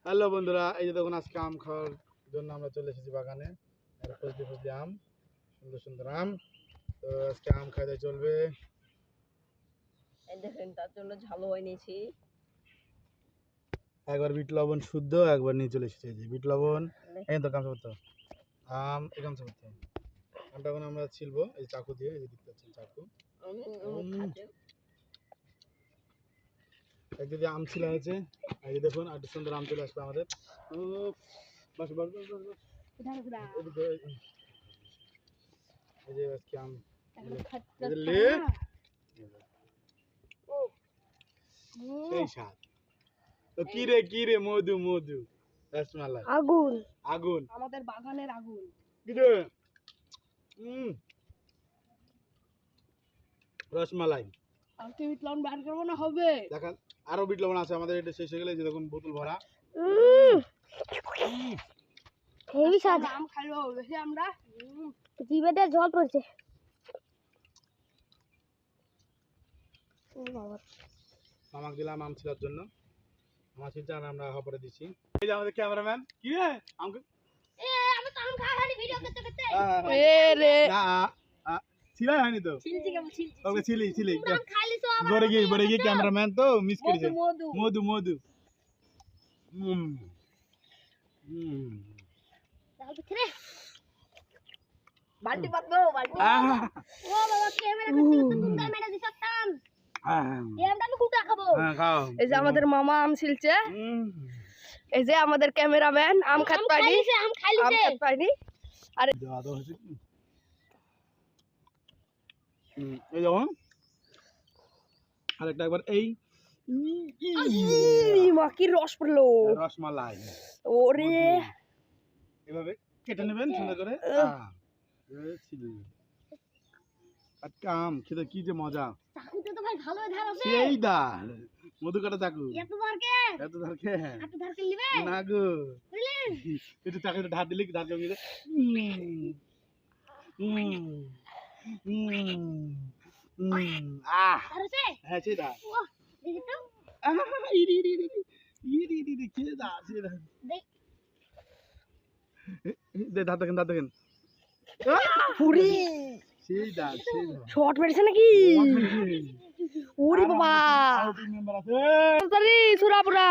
Hello বন্ধুরা, এই যে দেখুন আজকে আম খাওয়ার জন্য আমরা চলে এসেছি বাগানে। ফজলি ফজলি আম, সুন্দর সুন্দর আম। তো আজকে আম খাইতে চলবে। এই দেখেন তার জন্য ঝালও এনেছি। একবার বিট লবণ শুদ্ধ, একবার নিয়ে চলে এসেছি। এই যে বিট লবণ, এই তো কাঁচা করতে আম, এই কাঁচা করতে আমটা এখন আমরা ছিলবো এই চাকু দিয়ে। এই যে দেখতে পাচ্ছেন চাকু। একদিকে আম ছিল হয়েছে, এই যে দেখুন আর সুন্দর আম চলে আসবে আমাদের। বাস বাস বাস বাস বাস। এই যে আজকে আম সেই স্বাদ। তো কি রে মধু মধু রসমালাই আগুন আগুন আমাদের বাগানের আগুন। কি রে রসমালাই আর কি বিট লবণ বার করবো না হবে? দেখেন আরো বিট লবণ আছে আমাদের, এটা শেষ হয়ে গেলে যে দেখুন বোতল ভরা। হেভি স্বাদ। আম খাইলো বেশি আমরা জিভেতে জল পড়ছে। মামাকে দিলাম আম ছিলার জন্য, আমার ছিলটা আমরা হপরে দিছি। এই যে আমাদের ক্যামেরাম্যান, কি রে আমাকে আমি তো আম খাওয়া খালি ভিডিও করতে করতে রে না ছিলাই হয়নি তো ওকে ছিলি বড়ে গিয়ে ক্যামেরাম্যান তো মিস করেছে। মধু মধু বালতি পাতবো বালতি। ও বাবা ক্যামেরা করতে করতে কোন ক্যামেরা দিছতাম। এই আমটা আমি কুটা খাবো। খাও। এই যে আমাদের মামা আম ছিলছে। এই যে আমাদের ক্যামেরাম্যান আম খাত পাইনি। আম খাত পাইনি। আরে দাদা হচ্ছে এই যেমন আরেকটা একবার এই মাকির রস পড়লো। রসমালাই ওরে এভাবে কেটে নেবেন সুন্দর করে। আম খেতে কি যে মজা। চাকুতে তো ভাই ভালো ধার আছে। সেই দা মধু কাটা চাকু। এত ধারকে এত ধারকে নিবে না গো, একটু চাকুতে ধার দিলে ধার জমিয়ে যায়। হ্যাঁ সেই দা দেখি তো খেয়ে দা দাঁত দেখেন পুরি সেই দা শর্ট মেরেছে নাকি? ওরে বাবা মেম্বার আছে তালি সুরাপুরা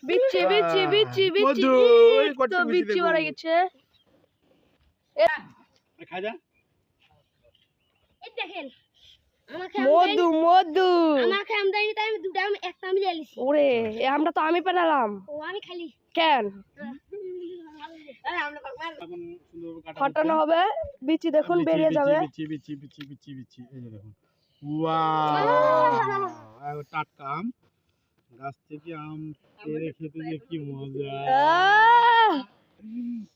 বিচ্ছি বিচ্ছি বিচ্ছি বিচ্ছি তো বিচ্ছি মারা গেছে। খাজা এই দেখেন মধু মধু আমাকে আম দেয়নি তাই আমি দুটো আম একটা আমি নিয়ে এসেছি। ওরে এই আমটা তো আমি পেলাম। ও আমি খালি কেন ফাটানো হবে? বিচি দেখুন বেরিয়ে যাবে। বিচি এই যে দেখুন ওয়াও টাটকা আম গাছ থেকে আম পেড়ে খেতে যে কি মজা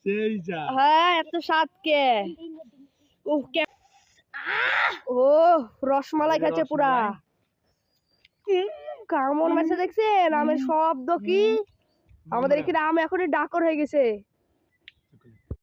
সেই যা। হ্যাঁ এত স্বাদ কে ও কে ও রসমালাই খাচ্ছে পুরা। কেমন মেসে দেখছেন আমের শব্দ কি? আমাদের এখানে আম এখনই ডাকর হয়ে গেছে।